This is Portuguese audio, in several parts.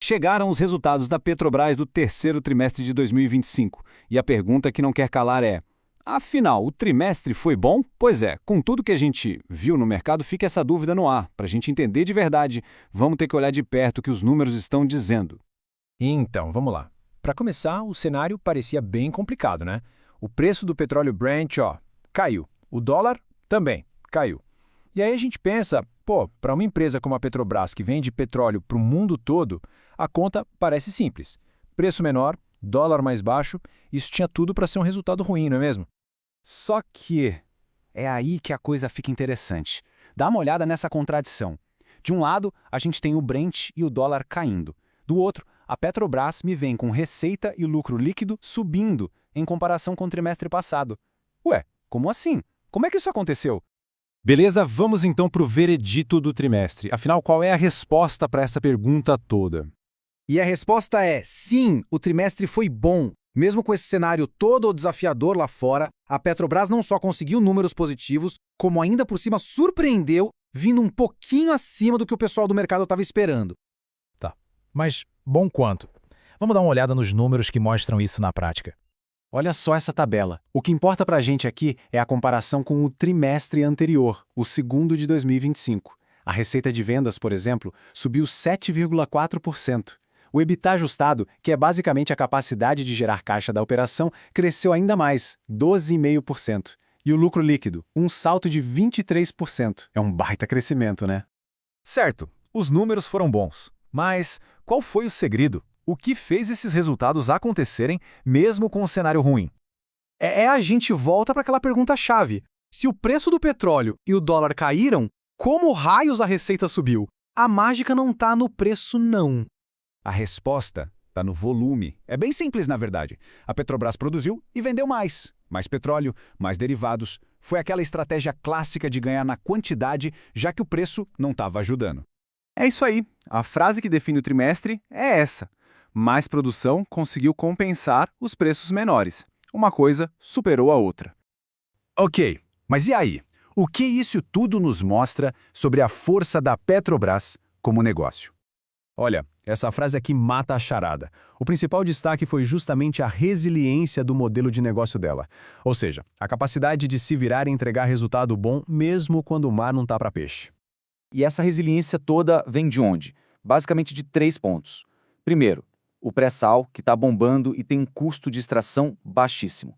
Chegaram os resultados da Petrobras do terceiro trimestre de 2025. E a pergunta que não quer calar é: afinal, o trimestre foi bom? Pois é, com tudo que a gente viu no mercado, fica essa dúvida no ar. Para a gente entender de verdade, vamos ter que olhar de perto o que os números estão dizendo. Então, vamos lá. Para começar, o cenário parecia bem complicado, né? O preço do petróleo Brent, caiu. O dólar também caiu. E aí a gente pensa, para uma empresa como a Petrobras que vende petróleo para o mundo todo, a conta parece simples. Preço menor, dólar mais baixo, isso tinha tudo para ser um resultado ruim, não é mesmo? Só que é aí que a coisa fica interessante. Dá uma olhada nessa contradição. De um lado, a gente tem o Brent e o dólar caindo. Do outro, a Petrobras me vem com receita e lucro líquido subindo em comparação com o trimestre passado. Ué, como assim? Como é que isso aconteceu? Beleza, vamos então para o veredito do trimestre. Afinal, qual é a resposta para essa pergunta toda? E a resposta é sim, o trimestre foi bom. Mesmo com esse cenário todo desafiador lá fora, a Petrobras não só conseguiu números positivos, como ainda por cima surpreendeu, vindo um pouquinho acima do que o pessoal do mercado estava esperando. Tá, mas bom quanto? Vamos dar uma olhada nos números que mostram isso na prática. Olha só essa tabela. O que importa pra gente aqui é a comparação com o trimestre anterior, o segundo de 2025. A receita de vendas, por exemplo, subiu 7,4%. O EBITDA ajustado, que é basicamente a capacidade de gerar caixa da operação, cresceu ainda mais, 12,5%. E o lucro líquido, um salto de 23%. É um baita crescimento, né? Certo, os números foram bons. Mas qual foi o segredo? O que fez esses resultados acontecerem mesmo com o cenário ruim? A gente volta para aquela pergunta-chave. Se o preço do petróleo e o dólar caíram, como raios a receita subiu? A mágica não está no preço, não. A resposta está no volume. É bem simples, na verdade. A Petrobras produziu e vendeu mais. Mais petróleo, mais derivados. Foi aquela estratégia clássica de ganhar na quantidade, já que o preço não estava ajudando. É isso aí. A frase que define o trimestre é essa. Mais produção conseguiu compensar os preços menores. Uma coisa superou a outra. Ok, mas e aí? O que isso tudo nos mostra sobre a força da Petrobras como negócio? Olha, essa frase aqui mata a charada. O principal destaque foi justamente a resiliência do modelo de negócio dela. Ou seja, a capacidade de se virar e entregar resultado bom mesmo quando o mar não está para peixe. E essa resiliência toda vem de onde? Basicamente de 3 pontos. Primeiro, o pré-sal, que está bombando e tem um custo de extração baixíssimo.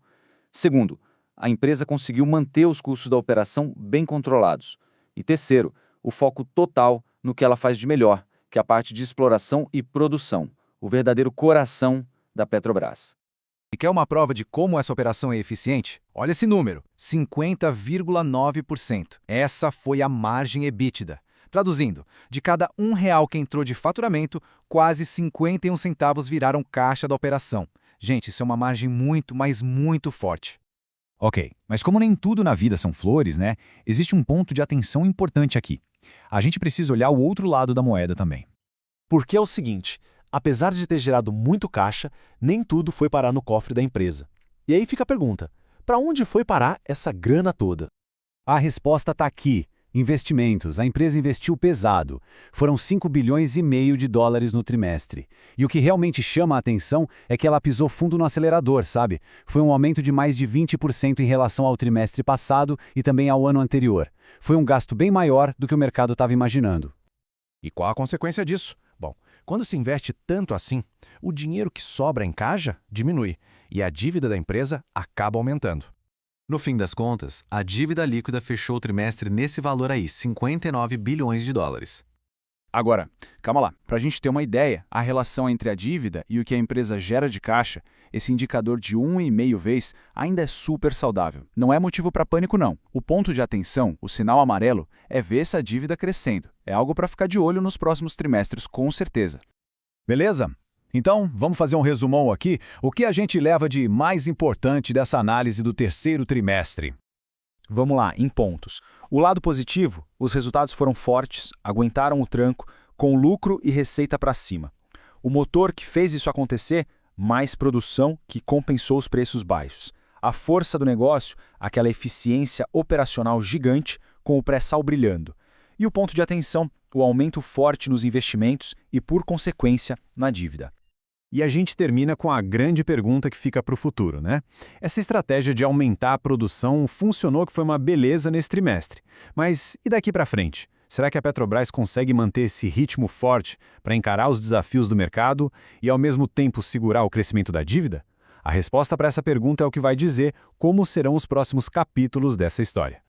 Segundo, a empresa conseguiu manter os custos da operação bem controlados. E terceiro, o foco total no que ela faz de melhor, que é a parte de exploração e produção, o verdadeiro coração da Petrobras. E quer uma prova de como essa operação é eficiente? Olha esse número, 50,9%. Essa foi a margem EBITDA. Traduzindo, de cada R$ 1 que entrou de faturamento, quase 51 centavos viraram caixa da operação. Gente, isso é uma margem muito, mas muito forte. Ok, mas como nem tudo na vida são flores, né? Existe um ponto de atenção importante aqui. A gente precisa olhar o outro lado da moeda também. Porque é o seguinte, apesar de ter gerado muito caixa, nem tudo foi parar no cofre da empresa. E aí fica a pergunta, para onde foi parar essa grana toda? A resposta está aqui. Investimentos. A empresa investiu pesado. Foram 5,5 bilhões de dólares no trimestre. E o que realmente chama a atenção é que ela pisou fundo no acelerador, sabe? Foi um aumento de mais de 20% em relação ao trimestre passado e também ao ano anterior. Foi um gasto bem maior do que o mercado estava imaginando. E qual a consequência disso? Bom, quando se investe tanto assim, o dinheiro que sobra em caixa diminui e a dívida da empresa acaba aumentando. No fim das contas, a dívida líquida fechou o trimestre nesse valor aí, 59 bilhões de dólares. Agora, calma lá. Para a gente ter uma ideia, a relação entre a dívida e o que a empresa gera de caixa, esse indicador de 1,5 vezes, ainda é super saudável. Não é motivo para pânico, não. O ponto de atenção, o sinal amarelo, é ver essa dívida crescendo. É algo para ficar de olho nos próximos trimestres, com certeza. Beleza? Então, vamos fazer um resumão aqui. O que a gente leva de mais importante dessa análise do terceiro trimestre? Vamos lá, em pontos. O lado positivo, os resultados foram fortes, aguentaram o tranco, com lucro e receita para cima. O motor que fez isso acontecer, mais produção que compensou os preços baixos. A força do negócio, aquela eficiência operacional gigante com o pré-sal brilhando. E o ponto de atenção, o aumento forte nos investimentos e, por consequência, na dívida. E a gente termina com a grande pergunta que fica para o futuro, né? Essa estratégia de aumentar a produção funcionou, que foi uma beleza nesse trimestre. Mas e daqui para frente? Será que a Petrobras consegue manter esse ritmo forte para encarar os desafios do mercado e, ao mesmo tempo, segurar o crescimento da dívida? A resposta para essa pergunta é o que vai dizer como serão os próximos capítulos dessa história.